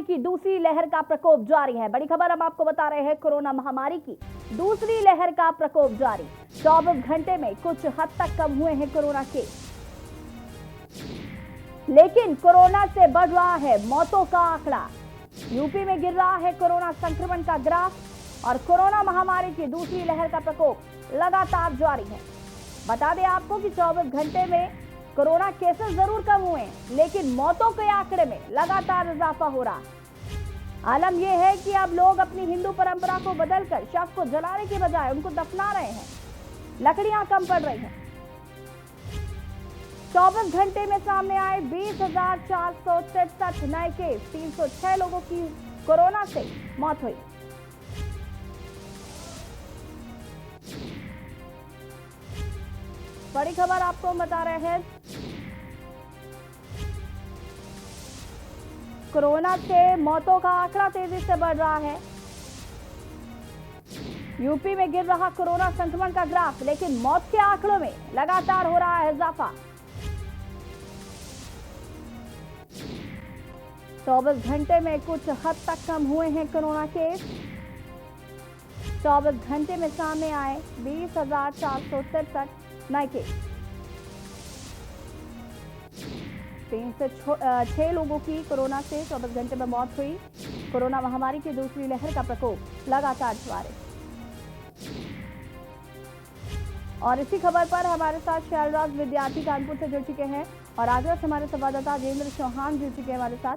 की दूसरी लहर का प्रकोप जारी है। बड़ी खबर हम आपको बता रहे हैं, कोरोना महामारी की दूसरी लहर का प्रकोप जारी। 24 घंटे में कुछ हद तक कम हुए हैं कोरोना केस, लेकिन कोरोना से बढ़ रहा है मौतों का आंकड़ा। यूपी में गिर रहा है कोरोना संक्रमण का ग्राफ और कोरोना महामारी की दूसरी लहर का प्रकोप लगातार जारी है। बता दें आपको कि 24 घंटे में कोरोना केसेस जरूर कम हुए हैं, लेकिन मौतों के आंकड़े में लगातार इजाफा हो रहा है। आलम यह है कि अब लोग अपनी हिंदू परंपरा को बदलकर शव को जलाने के बजाय उनको दफना रहे हैं। लकड़ियां कम पड़ रही हैं। 24 घंटे में सामने आए 20,463 नए केस, 306 लोगों की कोरोना से मौत हुई। बड़ी खबर आपको हम बता रहे हैं, कोरोना से मौतों का आंकड़ा तेजी से बढ़ रहा है। यूपी में गिर रहा कोरोना संक्रमण का ग्राफ, लेकिन मौत के आंकड़ों में लगातार हो रहा है इजाफा। 24 घंटे में कुछ हद तक कम हुए हैं कोरोना केस। 24 घंटे में सामने आए 20,463 नए केस, 3 से 6 लोगों की कोरोना से 24 घंटे में मौत हुई। कोरोना महामारी की दूसरी लहर का प्रकोप लगातार जारी। और इसी खबर पर हमारे साथ शैलराज विद्यार्थी कानपुर से जुड़ चुके हैं और आगरा से हमारे संवाददाता अजेंद्र चौहान जुड़ चुके हैं हमारे साथ।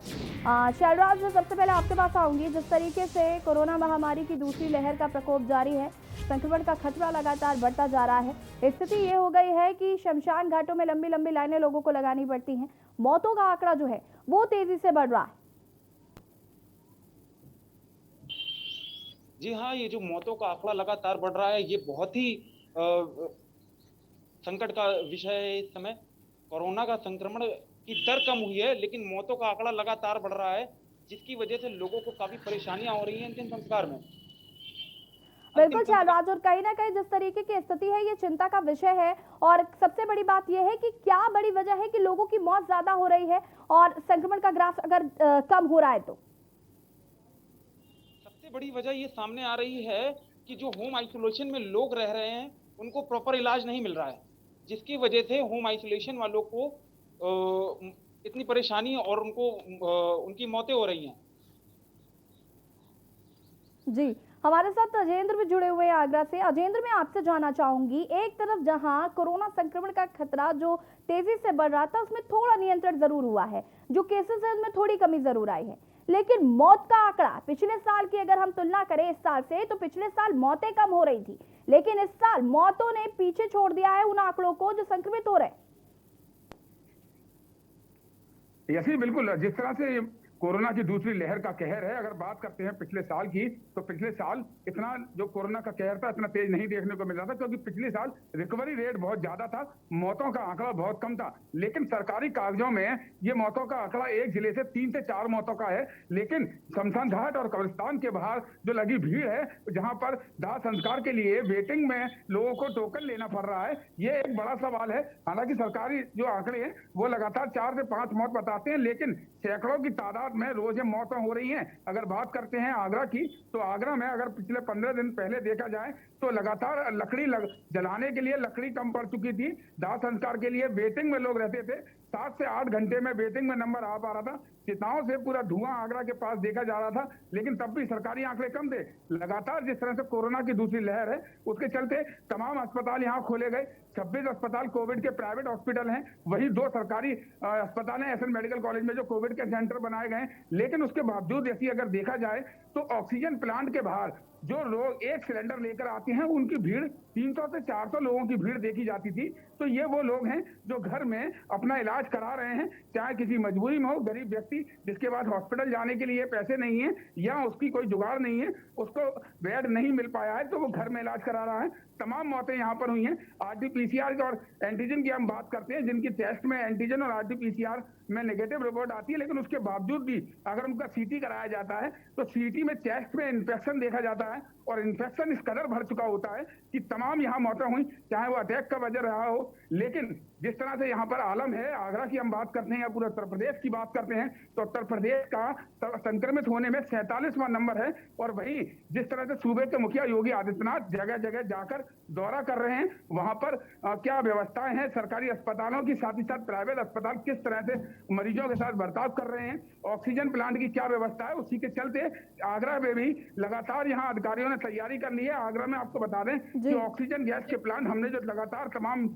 शैलराज, सबसे पहले आपके पास आऊंगी। जिस तरीके से कोरोना महामारी की दूसरी लहर का प्रकोप जारी है, संक्रमण का खतरा लगातार बढ़ता जा रहा है, स्थिति ये हो गई है कि शमशान घाटों में लंबी लंबी लाइनें लोगों को लगानी पड़ती हैं। मौतों का आंकड़ा जो है वो तेजी से बढ़ रहा है। जी हाँ, ये जो मौतों का आंकड़ा लगातार बढ़ रहा है, ये बहुत ही संकट का विषय है। इस समय कोरोना का संक्रमण की दर कम हुई है, लेकिन मौतों का आंकड़ा लगातार बढ़ रहा है, जिसकी वजह से लोगों को काफी परेशानियां हो रही हैं अंतिम संस्कार में। बिल्कुल शैलराज, और कहीं ना कहीं जिस तरीके की स्थिति है ये चिंता का विषय है। और सबसे बड़ी बात यह है कि क्या बड़ी वजह है कि लोगों की मौत ज्यादा हो रही है और संक्रमण का ग्राफ अगर कम हो रहा है तो? सबसे बड़ी वजह ये सामने आ रही है कि जो होम आइसोलेशन में लोग रह रहे हैं उनको प्रॉपर इलाज नहीं मिल रहा है, जिसकी वजह से होम आइसोलेशन वालों को इतनी परेशानी और उनको उनकी मौतें हो रही हैं। जी, हमारे साथ अजेंद्र भी जुड़े हुए हैं आगरा से। अजेंद्र, मैं आपसे जानना चाहूंगी, एक तरफ जहां कोरोना संक्रमण का खतरा जो तेजी से बढ़ रहा था उसमें थोड़ा नियंत्रण जरूर हुआ है, जो केसेस है उसमें थोड़ी कमी जरूर आई है, लेकिन मौत का आंकड़ा पिछले साल की अगर हम तुलना करें इस साल से, तो पिछले साल मौतें कम हो रही थी, लेकिन इस साल मौतों ने पीछे छोड़ दिया है उन आंकड़ों को जो संक्रमित हो रहे हैं। यही बिल्कुल, जिस तरह से कोरोना की दूसरी लहर का कहर है, अगर बात करते हैं पिछले साल की, तो पिछले साल इतना जो कोरोना का कहर था इतना तेज नहीं देखने को मिल रहा था, क्योंकि पिछले साल रिकवरी रेट बहुत ज्यादा था, मौतों का आंकड़ा बहुत कम था। लेकिन सरकारी कागजों में ये मौतों का आंकड़ा एक जिले से 3 से 4 मौतों का है। लेकिन शमशान घाट और कब्रिस्तान के बाहर जो लगी भीड़ है, जहां पर दाह संस्कार के लिए वेटिंग में लोगों को टोकन लेना पड़ रहा है, ये एक बड़ा सवाल है। हालांकि सरकारी जो आंकड़े हैं वो लगातार 4 से 5 मौत बताते हैं, लेकिन सैकड़ों की तादाद में रोज मौतें हो रही हैं। अगर बात करते हैं आगरा की, तो आगरा में अगर पिछले 15 दिन पहले देखा जाए तो लगातार जलाने के लिए लकड़ी कम पड़ चुकी थी। दाह संस्कार के लिए वेटिंग में लोग रहते थे, 7 से 8 घंटे में वेटिंग में नंबर आ पा रहा था। चिताओं से पूरा धुआं आगरा के पास देखा जा रहा था, लेकिन तब भी सरकारी आंकड़े कम थे। लगातार जिस तरह से कोरोना की दूसरी लहर है, उसके चलते तमाम अस्पताल यहाँ खोले गए। 26 अस्पताल कोविड के प्राइवेट हॉस्पिटल हैं, वही 2 सरकारी अस्पताल हैं एसएन मेडिकल कॉलेज में जो कोविड के सेंटर बनाए गए। लेकिन उसके बावजूद यदि अगर देखा जाए तो ऑक्सीजन प्लांट के बाहर जो लोग एक सिलेंडर लेकर आते हैं उनकी भीड़ 300 से 400 लोगों की भीड़ देखी जाती थी। तो ये वो लोग हैं जो घर में अपना इलाज करा रहे हैं, चाहे किसी मजबूरी में हो, गरीब व्यक्ति जिसके बाद हॉस्पिटल जाने के लिए पैसे नहीं है या उसकी कोई जुगाड़ नहीं है, उसको बेड नहीं मिल पाया है, तो वो घर में इलाज करा रहा है। तमाम मौतें यहाँ पर हुई हैं। आरटीपीसीआर और एंटीजन की हम बात करते हैं, जिनकी टेस्ट में एंटीजन और आरटीपीसीआर में नेगेटिव रिपोर्ट आती है, लेकिन उसके बावजूद भी अगर उनका सीटी कराया जाता है तो सीटी में चेस्ट में इन्फेक्शन देखा जाता है, और इन्फेक्शन इस कदर भर चुका होता है कि तमाम यहाँ मौतें हुई, चाहे वो अटैक का वजह रहा हो। लेकिन जिस तरह से यहाँ पर आलम है, आगरा की हम बात करते हैं या पूरे उत्तर प्रदेश की बात करते हैं, तो उत्तर प्रदेश का संक्रमित होने में 47वां नंबर है। और वहीं जिस तरह से सूबे के मुखिया योगी आदित्यनाथ जगह जगह जाकर दौरा कर रहे हैं, वहां पर क्या व्यवस्थाएं हैं सरकारी अस्पतालों की, साथ ही साथ प्राइवेट अस्पताल किस तरह से मरीजों के साथ बर्ताव कर रहे हैं, ऑक्सीजन प्लांट की क्या व्यवस्था है, उसी के चलते आगरा में भी लगातार यहाँ अधिकारियों ने तैयारी कर ली है। आगरा में आपको बता दें कि ऑक्सीजन गैस के प्लांट हमने जो लगातार तमाम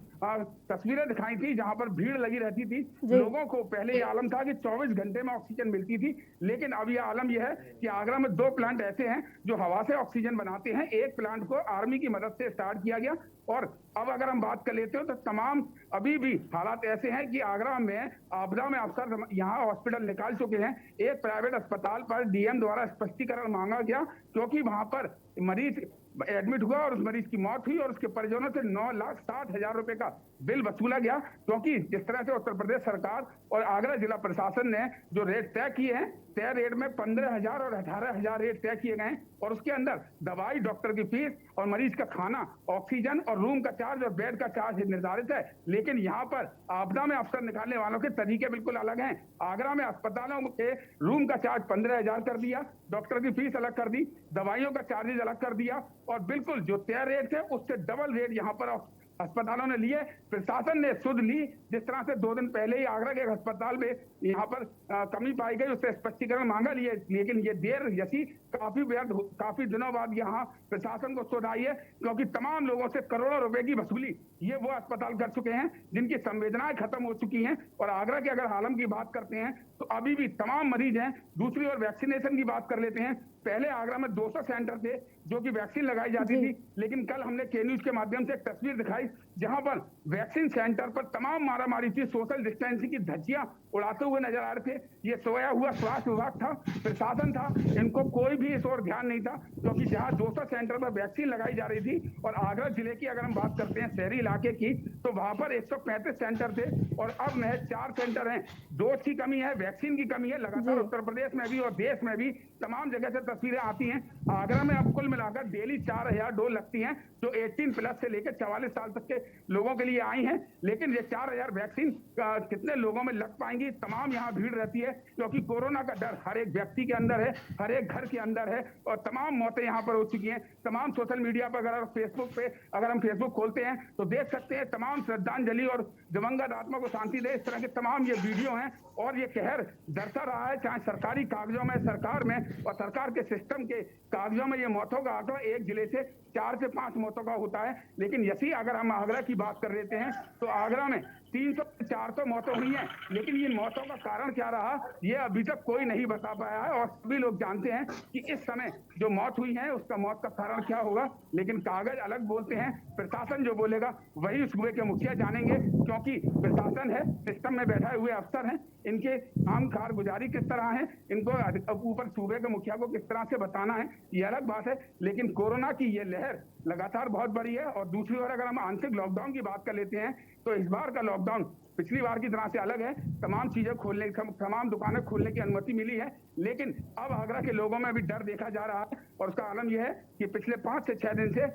तस्वीरें दिखाई थी, जहां पर भीड़ लगी रहती थी, लोगों को पहले ये आलम था कि 24 घंटे में ऑक्सीजन मिलती थी, लेकिन अब यह आलम यह है कि आगरा में 2 प्लांट ऐसे हैं जो हवा से ऑक्सीजन बनाते हैं। एक प्लांट को आर्मी की मदद से स्टार्ट किया गया, और अब अगर हम बात कर लेते हो तो तमाम अभी भी हालात ऐसे हैं कि आगरा में आपदा में अफसर यहाँ हॉस्पिटल निकाल चुके हैं। एक प्राइवेट अस्पताल पर डीएम द्वारा स्पष्टीकरण मांगा गया, क्योंकि वहां पर मरीज एडमिट हुआ और उस मरीज की मौत हुई और उसके परिजनों से 9,60,000 रुपए का बिल वसूला गया, क्योंकि जिस तरह से उत्तर प्रदेश सरकार और आगरा जिला प्रशासन ने जो रेट तय किए हैं, तय रेट में 15,000 और 18,000 रेट तय किए गए हैं, और उसके अंदर दवाई, डॉक्टर की फीस और मरीज का खाना, ऑक्सीजन और रूम का चार्ज और बेड का चार्ज निर्धारित है। लेकिन यहाँ पर आपदा में अफसर निकालने वालों के तरीके बिल्कुल अलग हैं। आगरा में अस्पतालों के रूम का चार्ज 15,000 कर दिया, डॉक्टर की फीस अलग कर दी, दवाइयों का चार्जेज अलग कर दिया, और बिल्कुल जो तय रेट थे उससे डबल रेट यहाँ पर अस्पतालों ने लिए। प्रशासन ने सुध ली, जिस तरह से 2 दिन पहले ही आगरा के अस्पताल में यहाँ पर कमी पाई गई, उससे स्पष्टीकरण मांगा लिए, लेकिन ये देर यसी काफी दिनों बाद यहाँ प्रशासन को सुध आई है, क्योंकि तमाम लोगों से करोड़ों रुपए की वसूली ये वो अस्पताल कर चुके हैं जिनकी संवेदनाएं खत्म हो चुकी हैं। और आगरा के अगर हालम की बात करते हैं तो अभी भी तमाम मरीज हैं। दूसरी ओर वैक्सीनेशन की बात कर लेते हैं। पहले आगरा में 200 सेंटर थे जो कि वैक्सीन लगाई जाती थी, लेकिन कल हमने के न्यूज के माध्यम से एक तस्वीर दिखाई जहां पर वैक्सीन सेंटर पर तमाम मारामारी थी, सोशल डिस्टेंसिंग की धज्जियां उड़ाते हुए नजर आ रहे थे। ये सोया हुआ स्वास्थ्य विभाग था, प्रशासन था, इनको कोई भी इस ओर ध्यान नहीं था, क्योंकि जहां 200 सेंटर पर वैक्सीन लगाई जा रही थी, और आगरा जिले की अगर हम बात करते हैं शहरी इलाके की, तो वहां पर 135 सेंटर थे और अब महज 4 सेंटर हैं। डोज की कमी है, वैक्सीन की कमी है। लगातार उत्तर प्रदेश में भी और देश में भी तमाम जगह से तस्वीरें आती हैं। आगरा में अब कुल मिलाकर डेली 4,000 डोज लगती हैं, जो 18 प्लस से लेकर 44 साल तक के लोगों के लिए आई हैं। लेकिन ये 4,000 वैक्सीन कितने लोगों में लग पाएंगी, तमाम यहाँ भीड़ रहती है, क्योंकि कोरोना का डर हर एक व्यक्ति के अंदर है, हर एक घर के अंदर है, और तमाम मौतें यहाँ पर हो चुकी हैं। तमाम सोशल मीडिया पर अगर हम फेसबुक खोलते हैं तो देख सकते हैं तमाम श्रद्धांजलि और दिवंगत आत्मा को शांति दे, इस तरह के तमाम ये वीडियो हैं। और ये कहर दर्शा रहा है, चाहे सरकारी कागजों में, सरकार में और सरकार के सिस्टम के कागजों में ये मौतों का आंकड़ा एक जिले से 4 से 5 मौतों का होता है। लेकिन यही अगर हम आगरा की बात कर लेते हैं तो आगरा में 300 से 400 मौतें हुई हैं, लेकिन इन मौतों का कारण क्या रहा ये अभी तक कोई नहीं बता पाया है। और सभी लोग जानते हैं कि इस समय जो मौत हुई है उसका मौत का कारण क्या होगा, लेकिन कागज अलग बोलते हैं, प्रशासन जो बोलेगा वही सूबे के मुखिया जानेंगे, क्योंकि प्रशासन है, सिस्टम में बैठे हुए अफसर हैं, इनके काम कारगुजारी किस तरह है, इनको ऊपर सूबे के मुखिया को किस तरह से बताना है, ये अलग बात है। लेकिन कोरोना की ये लहर लगातार बहुत बड़ी है। और दूसरी ओर अगर हम आंशिक लॉकडाउन की बात कर लेते हैं तो इस बार का लॉकडाउन पिछली बार की तरह से अलग है। तमाम चीजें खोलने, तमाम दुकानें खोलने की अनुमति मिली है, लेकिन अब आगरा के लोगों में भी डर देखा जा रहा है। और उसका आलम यह है कि पिछले 5 से 6 दिन से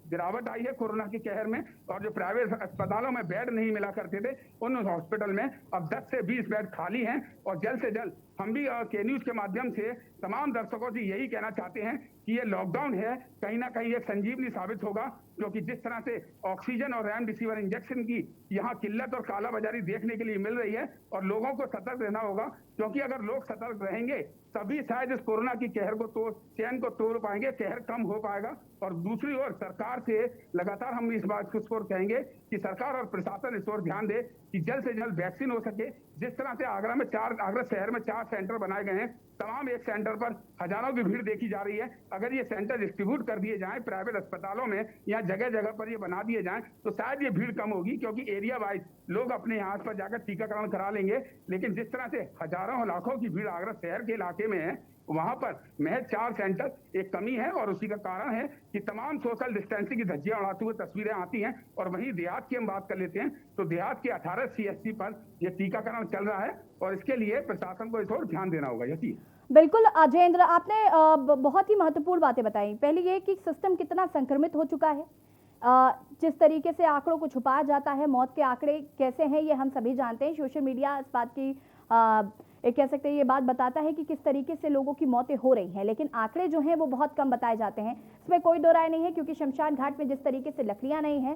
गिरावट आई है कोरोना के कहर में, और जो प्राइवेट अस्पतालों में बेड नहीं मिला करते थे उन हॉस्पिटल में अब 10 से 20 बेड खाली हैं। और जल्द से जल्द हम भी के न्यूज के माध्यम से तमाम दर्शकों से यही कहना चाहते हैं कि ये लॉकडाउन है कहीं ना कहीं एक संजीवनी साबित होगा, क्योंकि जिस तरह से ऑक्सीजन और रेमडेसिविर इंजेक्शन की यहाँ किल्लत और कालाबाजारी देखने के लिए मिल रही है, और लोगों को सतर्क रहना होगा, क्योंकि अगर लोग सतर्क रहेंगे तभी शायद इस कोरोना की कहर को चैन को तोड़ पाएंगे, कहर कम हो पाएगा। और दूसरी ओर सरकार से लगातार हम इस बात को कहेंगे कि सरकार और प्रशासन इस ओर ध्यान दे कि जल्द से जल्द वैक्सीन हो सके। जिस तरह से आगरा शहर में 4 सेंटर बनाए गए हैं, तमाम एक सेंटर पर हजारों की भीड़ देखी जा रही है। अगर ये सेंटर डिस्ट्रीब्यूट कर दिए जाएं प्राइवेट अस्पतालों में या जगह जगह पर ये बना दिए जाएं तो शायद ये भीड़ कम होगी, क्योंकि एरिया वाइज लोग अपने यहाँ पर जाकर टीकाकरण करा लेंगे। लेकिन जिस तरह से हजारों लाखों की भीड़ आगरा शहर के इलाके में है, वहां पर महज 4 सेंटर एक कमी है, और उसी का कारण है कि तमाम सोशल डिस्टेंसिंग की धज्जियां उड़ाते हुए तस्वीरें आती हैं। और वहीं देहात की हम बात कर लेते हैं तो देहात के 18 CSC पर यह टीकाकरण चल रहा है, और इसके लिए प्रशासन को इस ओर ध्यान देना होगा। यही बिल्कुल अजयेंद्र, आपने बहुत ही महत्वपूर्ण बातें बताई। पहले ये कि सिस्टम कितना संक्रमित हो चुका है, जिस तरीके से आंकड़ों को छुपाया जाता है, मौत के आंकड़े कैसे हैं ये हम सभी जानते हैं। सोशल मीडिया इस बात की एक कह सकते हैं ये बात बताता है कि किस तरीके से लोगों की मौतें हो रही हैं, लेकिन आंकड़े जो हैं वो बहुत कम बताए जाते हैं। इसमें कोई दो राय नहीं है, क्योंकि शमशान घाट में जिस तरीके से लकड़ियां नहीं है,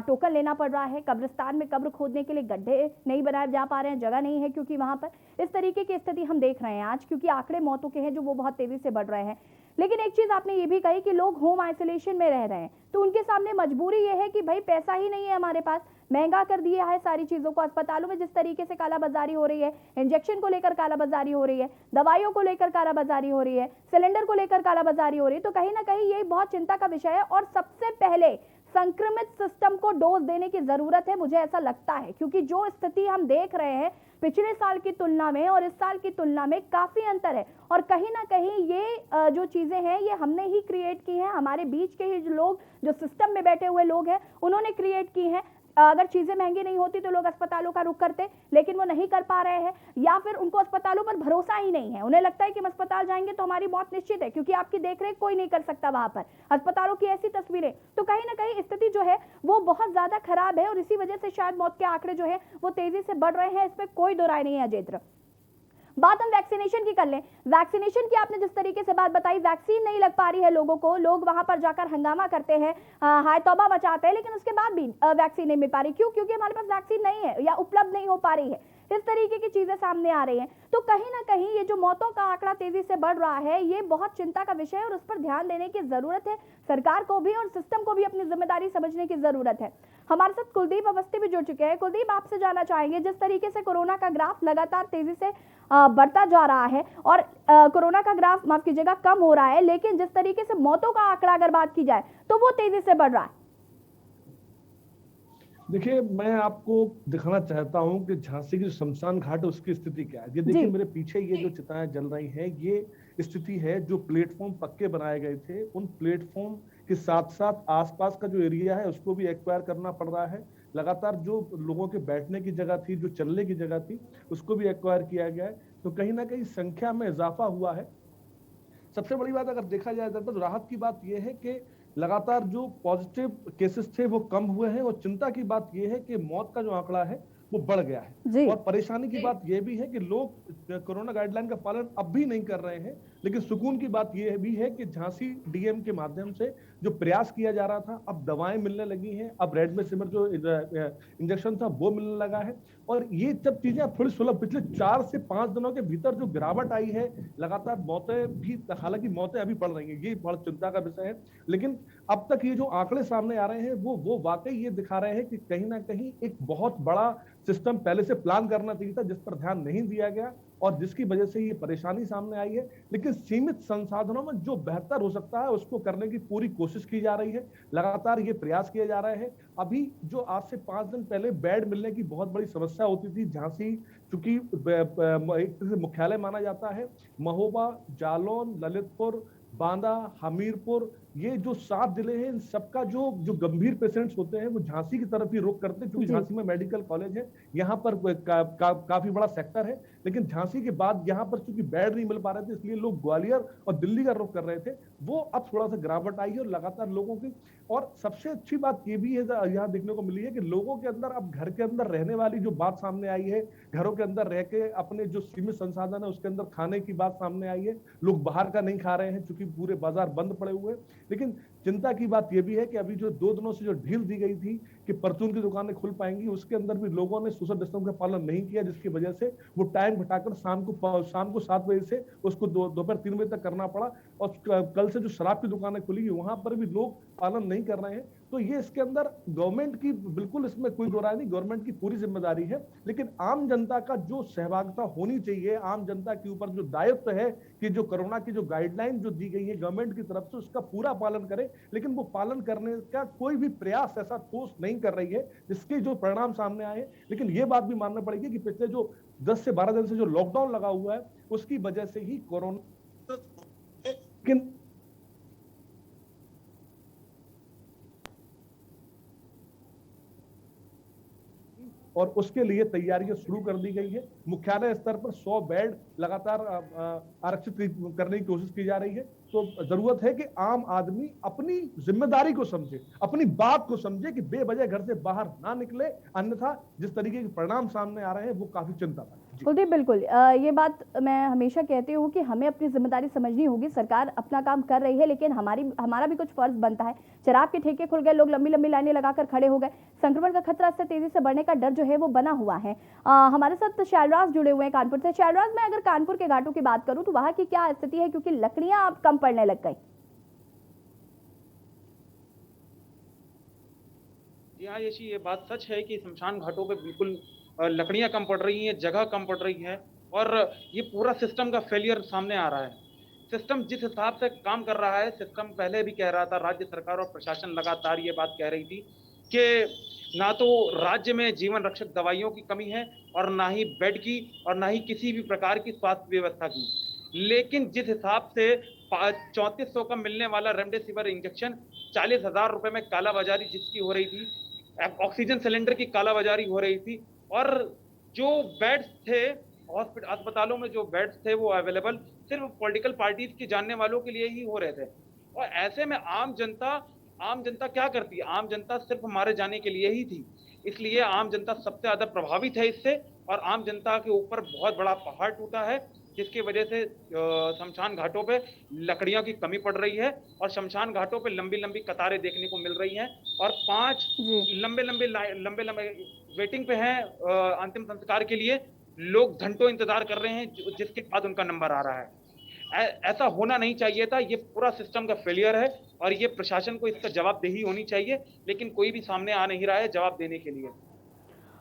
टोकन लेना पड़ रहा है, कब्रिस्तान में कब्र खोदने के लिए गड्ढे नहीं बनाए जा पा रहे हैं, जगह नहीं है, क्योंकि वहां पर इस तरीके की स्थिति हम देख रहे हैं आज, क्योंकि आंकड़े मौतों के हैं जो वो बहुत तेजी से बढ़ रहे हैं। लेकिन एक चीज आपने ये भी कही कि लोग होम आइसोलेशन में रह रहे हैं, तो उनके सामने मजबूरी ये है कि भाई पैसा ही नहीं है हमारे पास, महंगा कर दिया है सारी चीजों को। अस्पतालों में जिस तरीके से कालाबाजारी हो रही है, इंजेक्शन को लेकर कालाबाजारी हो रही है, दवाइयों को लेकर कालाबाजारी हो रही है, सिलेंडर को लेकर कालाबाजारी हो रही है, तो कहीं ना कहीं ये बहुत चिंता का विषय है। और सबसे पहले संक्रमित सिस्टम को डोज देने की जरूरत है, मुझे ऐसा लगता है, क्योंकि जो स्थिति हम देख रहे हैं पिछले साल की तुलना में और इस साल की तुलना में काफी अंतर है। और कहीं ना कहीं ये जो चीजें हैं ये हमने ही क्रिएट की हैं, हमारे बीच के ही जो लोग, जो सिस्टम में बैठे हुए लोग हैं, उन्होंने क्रिएट की हैं। अगर चीजें महंगी नहीं होती तो लोग अस्पतालों का रुख करते, लेकिन वो नहीं कर पा रहे हैं, या फिर उनको अस्पतालों पर भरोसा ही नहीं है। उन्हें लगता है कि हम अस्पताल जाएंगे तो हमारी मौत निश्चित है, क्योंकि आपकी देखरेख कोई नहीं कर सकता वहां पर। अस्पतालों की ऐसी तस्वीरें, तो कहीं ना कहीं स्थिति जो है वो बहुत ज्यादा खराब है, और इसी वजह से शायद मौत के आंकड़े जो है वो तेजी से बढ़ रहे हैं, इसमें कोई दो राय नहीं है। अजेंद्र, बात हम वैक्सीनेशन की कर लें। वैक्सीनेशन की आपने जिस तरीके से बात बताई, वैक्सीन नहीं लग पा रही है लोगों को, लोग वहां पर जाकर हंगामा करते हैं, हाय तौबा मचाते हैं, लेकिन उसके बाद भी वैक्सीन नहीं मिल पा रही। क्यों? क्योंकि हमारे पास वैक्सीन नहीं है या उपलब्ध नहीं हो पा रही है। इस तरीके की चीजें सामने आ रही हैं, तो कहीं ना कहीं ये जो मौतों का आंकड़ा तेजी से बढ़ रहा है, ये बहुत चिंता का विषय है, और उस पर ध्यान देने की जरूरत है। सरकार को भी और सिस्टम को भी अपनी जिम्मेदारी समझने की जरूरत है। हमारे साथ कुलदीप अवस्थी भी जुड़ चुके हैं। कुलदीप, आपसे जानना चाहेंगे, जिस तरीके से कोरोना का ग्राफ लगातार तेजी से बढ़ता जा रहा है, और कोरोना का ग्राफ, माफ कीजिएगा, कम हो रहा है, लेकिन जिस तरीके से मौतों का आंकड़ा अगर बात की जाए तो वो तेजी से बढ़ रहा है। देखिए, मैं आपको दिखाना चाहता हूं कि झांसी की शमशान घाट है, उसकी स्थिति क्या है। ये देखिए मेरे पीछे ये जो चिताएं जल रही हैं, ये स्थिति है। जो प्लेटफॉर्म पक्के बनाए गए थे, उन प्लेटफॉर्म के साथ साथ आसपास का जो एरिया है उसको भी एक्वायर करना पड़ रहा है। लगातार जो लोगों के बैठने की जगह थी, जो चलने की जगह थी, उसको भी एक्वायर किया गया है। तो कहीं ना कहीं संख्या में इजाफा हुआ है। सबसे बड़ी बात अगर देखा जाए तो राहत की बात यह है कि लगातार जो पॉजिटिव केसेस थे वो कम हुए हैं, और चिंता की बात यह है कि मौत का जो आंकड़ा है वो बढ़ गया है। और परेशानी की बात यह भी है कि लोग कोरोना गाइडलाइन का पालन अब भी नहीं कर रहे हैं। लेकिन सुकून की बात यह भी है कि झांसी डीएम के माध्यम से जो प्रयास किया जा रहा था, अब दवाएं मिलने लगी हैं, अब रेमडेसिविर जो इंजेक्शन था वो मिलने लगा है। और ये सब चीजें थोड़ी सुलभ, पिछले 4 से 5 दिनों के भीतर जो गिरावट आई है, लगातार मौतें भी, हालांकि मौतें अभी बढ़ रही हैं, ये बहुत चिंता का विषय है। लेकिन अब तक ये जो आंकड़े सामने आ रहे हैं वो वाकई ये दिखा रहे हैं कि कहीं ना कहीं एक बहुत बड़ा सिस्टम पहले से प्लान करना चाहिए था, जिस पर ध्यान नहीं दिया गया, और जिसकी वजह से ये परेशानी सामने आई है। लेकिन सीमित संसाधनों में जो बेहतर हो सकता है उसको करने की पूरी कोशिश की जा रही है, लगातार ये प्रयास किए जा रहे हैं। अभी जो आज से 5 दिन पहले बेड मिलने की बहुत बड़ी समस्या होती थी, झांसी चूंकि एक तरह से मुख्यालय माना जाता है, महोबा, जालौन, ललितपुर, बांदा, हमीरपुर, ये जो 7 जिले हैं, इन सबका जो गंभीर पेशेंट्स होते हैं वो झांसी की तरफ ही रुख करते हैं, क्योंकि झांसी में मेडिकल कॉलेज है, यहाँ पर काफी बड़ा सेक्टर है। लेकिन झांसी के बाद यहाँ पर चूंकि बेड नहीं मिल पा रहे थे, इसलिए लोग ग्वालियर और दिल्ली का रुख कर रहे थे। वो अब थोड़ा सा गिरावट आई है, और लगातार लोगों की, और सबसे अच्छी बात ये भी है यहाँ देखने को मिली है कि लोगों के अंदर अब घर के अंदर रहने वाली जो बात सामने आई है, घरों के अंदर रह के अपने जो सीमित संसाधन है उसके अंदर खाने की बात सामने आई है। लोग बाहर का नहीं खा रहे हैं क्योंकि पूरे बाजार बंद पड़े हुए हैं। लेकिन चिंता की बात यह भी है कि अभी जो 2 दिनों से जो ढील दी गई थी कि परचून की दुकानें खुल पाएंगी, उसके अंदर भी लोगों ने सोशल डिस्टेंस का पालन नहीं किया, जिसकी वजह से वो टाइम घटाकर शाम को 7 बजे से उसको दोपहर 3 बजे तक करना पड़ा। और कल से जो शराब की दुकानें खुली वहां पर भी लोग पालन नहीं कर रहे हैं। तो ये इसके अंदर गवर्नमेंट की, बिल्कुल इसमें कोई दो राय नहीं, गवर्नमेंट की पूरी जिम्मेदारी है। लेकिन आम जनता का जो सहभागिता होनी चाहिए, आम जनता के ऊपर जो दायित्व है कि जो कोरोना की जो गाइडलाइन जो दी गई है गवर्नमेंट की तरफ से, उसका पूरा पालन करे। लेकिन वो पालन करने का कोई भी प्रयास ऐसा ठोस नहीं कर रही है, जिसके जो परिणाम सामने आए। लेकिन ये बात भी मानना पड़ेगी कि पिछले जो 10 से 12 दिन से जो लॉकडाउन लगा हुआ है, उसकी वजह से ही कोरोना, लेकिन और उसके लिए तैयारियां शुरू कर दी गई है। मुख्यालय स्तर पर 100 बेड लगातार आरक्षित करने की कोशिश की जा रही है। तो जरूरत है कि आम आदमी अपनी जिम्मेदारी को समझे, अपनी बात को समझे कि बेवजह घर से बाहर ना निकले, अन्यथा जिस तरीके के परिणाम सामने आ रहे हैं वो काफी चिंताजनक है। कुलदीप, बिल्कुल ये बात मैं हमेशा कहती हूँ कि हमें अपनी जिम्मेदारी समझनी होगी। सरकार अपना काम कर रही है, लेकिन हमारा भी कुछ फर्ज बनता है। शराब के ठेके खुल गए, लोग लंबी लंबी लाइनें लगाकर खड़े हो गए। संक्रमण का खतरा इससे तेजी से बढ़ने का डर जो है वो बना हुआ है। हमारे साथ शैलराज जुड़े हुए हैं कानपुर से। शैलराज, मैं अगर कानपुर के घाटों की बात करूँ तो वहाँ की क्या स्थिति है, क्योंकि लकड़ियां अब कम पड़ने लग गई? जी हाँ यशी, ये बात सच है कि शमशान घाटों पे बिल्कुल लकड़ियां कम पड़ रही हैं, जगह कम पड़ रही है, और ये पूरा सिस्टम का फेलियर सामने आ रहा है। सिस्टम जिस हिसाब से काम कर रहा है, सिस्टम पहले भी कह रहा था, राज्य सरकार और प्रशासन लगातार ये बात कह रही थी कि ना तो राज्य में जीवन रक्षक दवाइयों की कमी है और ना ही बेड की और ना ही किसी भी प्रकार की स्वास्थ्य व्यवस्था की। लेकिन जिस हिसाब से 3400 का मिलने वाला रेमडेसिविर इंजेक्शन 40,000 रुपए में कालाबाजारी जिसकी हो रही थी, ऑक्सीजन सिलेंडर की कालाबाजारी हो रही थी, और जो बेड्स थे अस्पतालों में, जो बेड्स थे वो अवेलेबल सिर्फ पॉलिटिकल पार्टीज के जानने वालों के लिए ही हो रहे थे। और ऐसे में आम जनता क्या करती है? आम जनता सिर्फ मारे जाने के लिए ही थी। इसलिए आम जनता सबसे ज्यादा प्रभावित है इससे, और आम जनता के ऊपर बहुत बड़ा पहाड़ टूटा है, जिसकी वजह से शमशान घाटों पे लकड़ियों की कमी पड़ रही है, और शमशान घाटों पे लंबी लंबी कतारें देखने को मिल रही हैं, और 5 लंबे वेटिंग पे हैं अंतिम संस्कार के लिए। लोग घंटों इंतजार कर रहे हैं, जिसके बाद उनका नंबर आ रहा है। ऐसा होना नहीं चाहिए था। ये पूरा सिस्टम का फेलियर है, और ये प्रशासन को इसका जवाबदेही होनी चाहिए, लेकिन कोई भी सामने आ नहीं रहा है जवाब देने के लिए।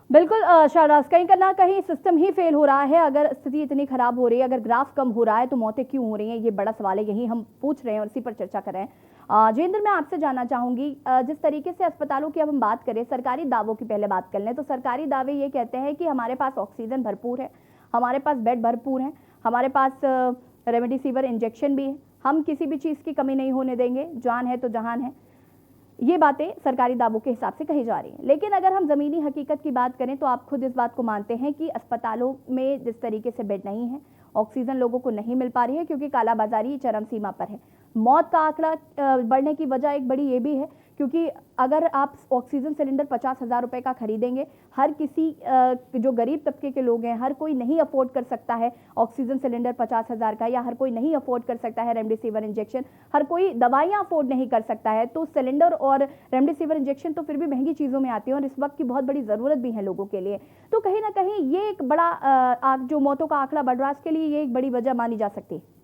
बिल्कुल शहराज, कहीं ना कहीं सिस्टम ही फेल हो रहा है। अगर स्थिति इतनी खराब हो रही है, अगर ग्राफ कम हो रहा है, तो मौतें क्यों हो रही हैं? ये बड़ा सवाल है, यही हम पूछ रहे हैं और इसी पर चर्चा कर रहे हैं। जयेंद्र, मैं आपसे जानना चाहूंगी, जिस तरीके से अस्पतालों की अब हम बात करें, सरकारी दावों की पहले बात कर लें, तो सरकारी दावे ये कहते हैं कि हमारे पास ऑक्सीजन भरपूर है, हमारे पास बेड भरपूर हैं, हमारे पास रेमडेसिविर इंजेक्शन भी है, हम किसी भी चीज़ की कमी नहीं होने देंगे, जान है तो जहान है। ये बातें सरकारी दावों के हिसाब से कही जा रही हैं, लेकिन अगर हम ज़मीनी हकीकत की बात करें तो आप खुद इस बात को मानते हैं कि अस्पतालों में जिस तरीके से बेड नहीं है, ऑक्सीजन लोगों को नहीं मिल पा रही है, क्योंकि कालाबाजारी चरम सीमा पर है। मौत का आंकड़ा बढ़ने की वजह एक बड़ी ये भी है, क्योंकि अगर आप ऑक्सीजन सिलेंडर 50,000 रुपए का खरीदेंगे, हर किसी जो गरीब तबके के लोग हैं, हर कोई नहीं अफोर्ड कर सकता है ऑक्सीजन सिलेंडर 50,000 का, या हर कोई नहीं अफोर्ड कर सकता है रेमडेसिविर इंजेक्शन, हर कोई दवाइयाँ अफोर्ड नहीं कर सकता है। तो सिलेंडर और रेमडेसिविर इंजेक्शन तो फिर भी महंगी चीज़ों में आती है, और इस वक्त की बहुत बड़ी ज़रूरत भी है लोगों के लिए। तो कहीं ना कहीं ये एक बड़ा जो मौतों का आंकड़ा बढ़ रहा है, इसके लिए ये एक बड़ी वजह मानी जा सकती है।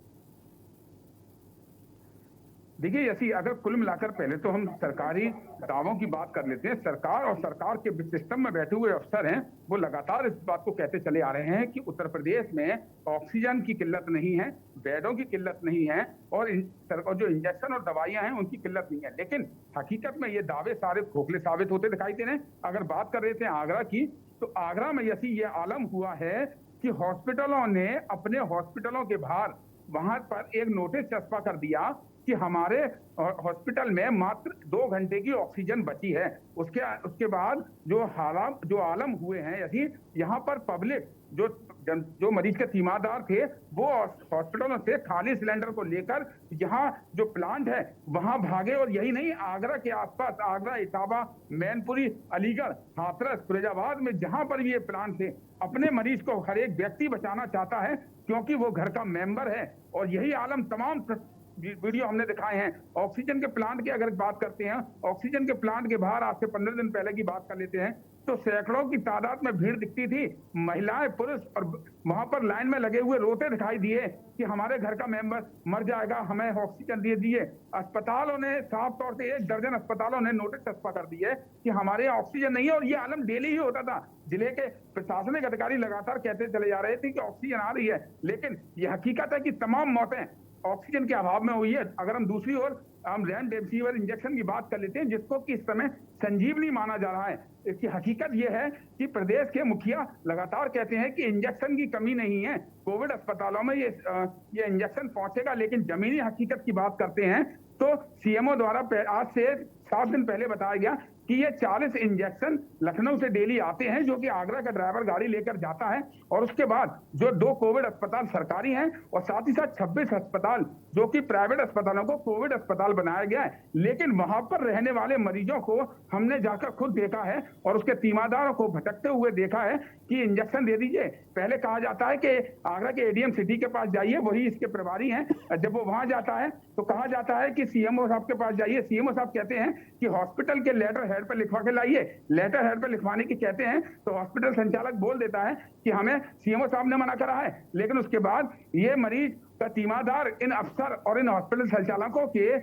देखिए यसी, अगर कुल मिलाकर पहले तो हम सरकारी दावों की बात कर लेते हैं। सरकार और सरकार के सिस्टम में बैठे हुए अफसर हैं, वो लगातार इस बात को कहते चले आ रहे हैं कि उत्तर प्रदेश में ऑक्सीजन की किल्लत नहीं है, बेडों की किल्लत नहीं है, और जो इंजेक्शन और दवाइयां हैं उनकी किल्लत नहीं है। लेकिन हकीकत में ये दावे सारे खोखले साबित होते दिखाई दे रहे हैं। अगर बात कर रहे थे आगरा की, तो आगरा में यसी ये आलम हुआ है कि हॉस्पिटलों ने अपने हॉस्पिटलों के बाहर वहां पर एक नोटिस चस्पा कर दिया कि हमारे हॉस्पिटल में मात्र 2 घंटे की ऑक्सीजन बची है। उसके बाद जो आलम हुए हैं, यदि यहाँ पर पब्लिक जो मरीज के तीमारदार थे, वो हॉस्पिटलों से खाली सिलेंडर को लेकर यहाँ जो प्लांट है वहां भागे। और यही नहीं, आगरा के आसपास, आगरा, इटावा, मैनपुरी, अलीगढ़, हाथरस, फिरोजाबाद में जहां पर भी ये प्लांट थे, अपने मरीज को हर एक व्यक्ति बचाना चाहता है, क्योंकि वो घर का मेंबर है। और यही आलम तमाम वीडियो हमने दिखाए हैं। ऑक्सीजन के प्लांट की अगर बात करते हैं, ऑक्सीजन के प्लांट के बाहर आज से 15 दिन पहले की बात कर लेते हैं, तो सैकड़ों की तादाद में भीड़ दिखती थी, महिलाएं, पुरुष, और वहां पर लाइन में लगे हुए रोते दिखाई दिए कि हमारे घर का मेंबर मर जाएगा, हमें ऑक्सीजन दे दिए। अस्पतालों ने साफ तौर से 1 दर्जन अस्पतालों ने नोटिस चस्पा कर दिए कि हमारे यहाँ ऑक्सीजन नहीं है। और ये आलम डेली ही होता था। जिले के प्रशासनिक अधिकारी लगातार कहते चले जा रहे थे कि ऑक्सीजन आ रही है, लेकिन ये हकीकत है कि तमाम मौतें ऑक्सीजन के अभाव में हुई है। अगर हम दूसरी ओर हम रेमडेसिविर इंजेक्शन की बात कर लेते हैं, जिसको कि इस समय संजीवनी माना जा रहा है, इसकी हकीकत यह है कि प्रदेश के मुखिया लगातार कहते हैं कि इंजेक्शन की कमी नहीं है, कोविड अस्पतालों में ये इंजेक्शन पहुंचेगा। लेकिन जमीनी हकीकत की बात करते हैं तो सीएमओ द्वारा आज से 7 दिन पहले बताया गया कि ये 40 इंजेक्शन लखनऊ से डेली आते हैं, जो कि आगरा का ड्राइवर गाड़ी लेकर जाता है, और उसके बाद जो 2 कोविड अस्पताल सरकारी हैं और साथ ही साथ 26 अस्पताल जो कि प्राइवेट अस्पतालों को कोविड अस्पताल बनाया गया है। लेकिन वहां पर रहने वाले मरीजों को हमने जाकर खुद देखा है और उसके तीमारदारों को भटकते हुए देखा है कि इंजेक्शन दे दीजिए। पहले कहा जाता है कि आगरा के एडीएम सिटी के पास जाइए, वही इसके प्रभारी हैं। जब वो वहां जाता है तो कहा जाता है कि सीएमओ साहब के पास जाइए। सीएमओ साहब कहते हैं कि हॉस्पिटल के लेटर हेड पर लिखवा के लाइए। लेटर हेड पर लिखवाने की कहते हैं तो हॉस्पिटल संचालक बोल देता है कि हमें सीएमओ साहब ने मना करा है। लेकिन उसके बाद ये मरीज का तीमारदार इन अफसर और इन हॉस्पिटल संचालकों के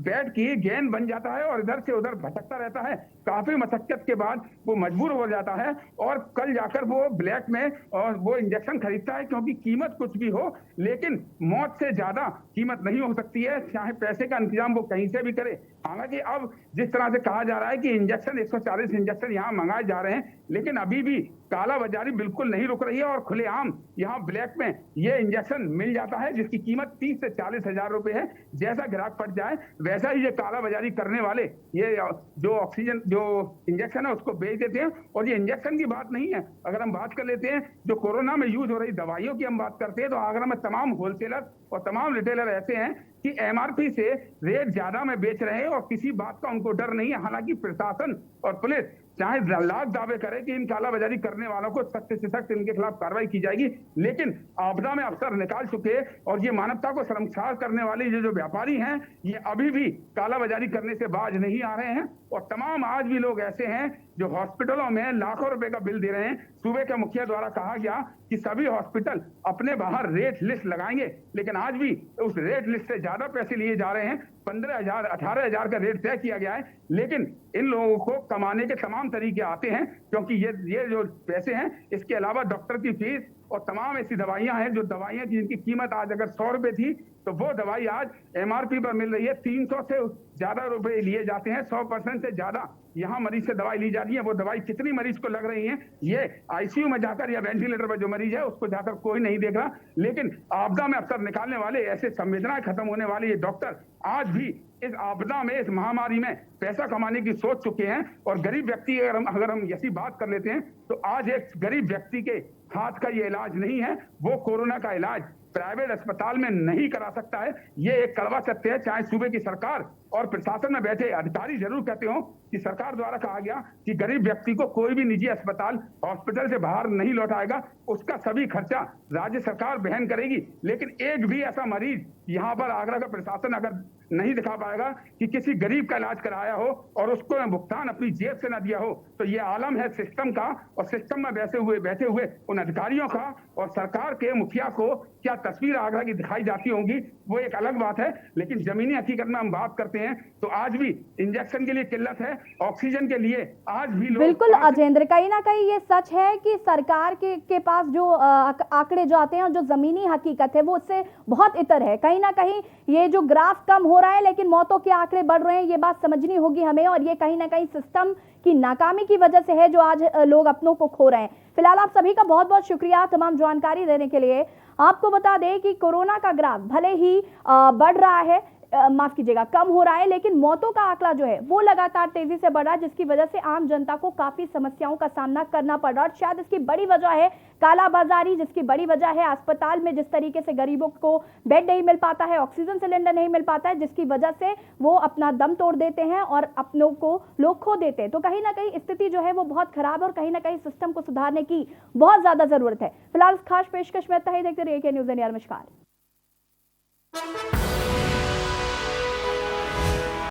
बेड की गेंद बन जाता है और इधर से उधर भटकता रहता है। काफी मशक्कत के बाद वो मजबूर हो जाता है और कल जाकर वो ब्लैक में और वो इंजेक्शन खरीदता है, क्योंकि कीमत कुछ भी हो लेकिन मौत से ज्यादा कीमत नहीं हो सकती है, चाहे पैसे का इंतजाम वो कहीं से भी करे। हालांकि अब जिस तरह से कहा जा रहा है कि इंजेक्शन 140 इंजेक्शन यहाँ मंगाए जा रहे हैं, लेकिन अभी भी कालाबाजारी बिल्कुल नहीं रुक रही है और खुलेआम यहाँ ब्लैक में ये इंजेक्शन मिल जाता है, जिसकी कीमत 30 से 40 हजार रुपए है। जैसा ग्राहक पड़ जाए वैसा ही ये कालाबाजारी करने वाले ये जो ऑक्सीजन जो इंजेक्शन है उसको बेच देते हैं। और ये इंजेक्शन की बात नहीं है, अगर हम बात कर लेते हैं जो कोरोना में यूज हो रही दवाइयों की हम बात करते हैं, तो आगरा में तमाम होलसेलर और तमाम रिटेलर ऐसे हैं कि एमआरपी से रेट ज्यादा में बेच रहे हैं और किसी बात का उनको डर नहीं है। हालांकि प्रशासन और पुलिस चाहे लाख दावे करे कि इन कालाबाजारी करने वालों को सख्त से सख्त इनके खिलाफ कार्रवाई की जाएगी, लेकिन आपदा में अफसर निकाल चुके और ये मानवता को शर्मसार करने वाले ये जो व्यापारी हैं ये अभी भी कालाबाजारी करने से बाज नहीं आ रहे हैं। और तमाम आज भी लोग ऐसे हैं जो हॉस्पिटलों में लाखों रुपए का बिल दे रहे हैं। सूबे के मुखिया द्वारा कहा गया कि सभी हॉस्पिटल अपने बाहर रेट लिस्ट लगाएंगे, लेकिन आज भी उस रेट लिस्ट से ज्यादा पैसे लिए जा रहे हैं। 15,000 18,000 का रेट तय किया गया है, लेकिन इन लोगों को कमाने के तमाम तरीके आते हैं, क्योंकि ये जो पैसे हैं इसके अलावा डॉक्टर की फीस और तमाम ऐसी दवाइयां हैं जो दवाइयां जिनकी कीमत आज अगर 100 रुपए थी तो वो दवाई आज एमआरपी पर मिल रही है 300 से ज्यादा रुपए लिए जाते हैं। 100% से ज्यादा यहाँ मरीज से दवाई ली जा रही है। वो दवाई कितनी मरीज को लग रही है ये आईसीयू में जाकर या वेंटिलेटर पर जो मरीज है उसको जाकर कोई नहीं देख रहा। लेकिन आपदा में अफसर निकालने वाले ऐसे संवेदनाएं खत्म होने वाले ये डॉक्टर आज भी इस आपदा में इस महामारी में पैसा कमाने की सोच चुके हैं। और गरीब व्यक्ति अगर हम ऐसी बात कर लेते हैं तो आज एक गरीब व्यक्ति के हाथ का ये इलाज नहीं है, वो कोरोना का इलाज प्राइवेट अस्पताल में नहीं करा सकता है। ये एक कड़वा सत्य है। चाहे सूबे की सरकार और प्रशासन में बैठे अधिकारी जरूर कहते हो कि सरकार द्वारा कहा गया कि गरीब व्यक्ति को कोई भी निजी अस्पताल हॉस्पिटल से बाहर नहीं लौटाएगा, उसका सभी खर्चा राज्य सरकार वहन करेगी। लेकिन एक भी ऐसा मरीज यहाँ पर आगरा का प्रशासन अगर नहीं दिखा पाएगा कि किसी गरीब का इलाज कराया हो और उसको भुगतान अपनी जेब से न दिया हो, तो ये आलम है सिस्टम का। और सिस्टम में बैठे हुए उन अधिकारियों का और सरकार के मुखिया को क्या तस्वीर आगरा की दिखाई जाती होंगी वो एक अलग बात है। लेकिन जमीनी हकीकत में हम बात करते हैं तो आज भी इंजेक्शन के लिए किल्लत है, ऑक्सीजन के लिए आज भी लोग। बिल्कुल अजेंद्र, कहीं ना कहीं ये सच है कि सरकार के पास जो आंकड़े जो आते हैं और जो जमीनी हकीकत है वो उससे बहुत इतर है। कहीं ना कहीं ये जो ग्राफ कम हो रहा है लेकिन मौतों के आंकड़े बढ़ रहे हैं, ये बात समझनी होगी हमें। और ये कहीं ना कहीं सिस्टम की नाकामी की वजह से है जो आज लोग अपनों को खो रहे हैं। फिलहाल आप सभी का बहुत बहुत शुक्रिया तमाम जानकारी देने के लिए। आपको बता दें कि कोरोना का ग्राफ भले ही बढ़ रहा है, माफ कीजिएगा कम हो रहा है, लेकिन मौतों का आंकड़ा जो है वो लगातार तेजी से बढ़ रहा है, जिसकी वजह से आम जनता को काफी समस्याओं का सामना करना पड़ रहा है। और शायद इसकी बड़ी वजह है कालाबाजारी, जिसकी बड़ी वजह है अस्पताल में जिस तरीके से गरीबों को बेड नहीं मिल पाता है, ऑक्सीजन सिलेंडर नहीं मिल पाता है, जिसकी वजह से वो अपना दम तोड़ देते हैं और अपनों को लोग खो देते हैं। तो कहीं ना कहीं स्थिति जो है वो बहुत खराब है और कहीं ना कहीं सिस्टम को सुधारने की बहुत ज्यादा जरूरत है। फिलहाल खास पेशकश में देखते रहिए के न्यूज़ इंडिया। नमस्कार।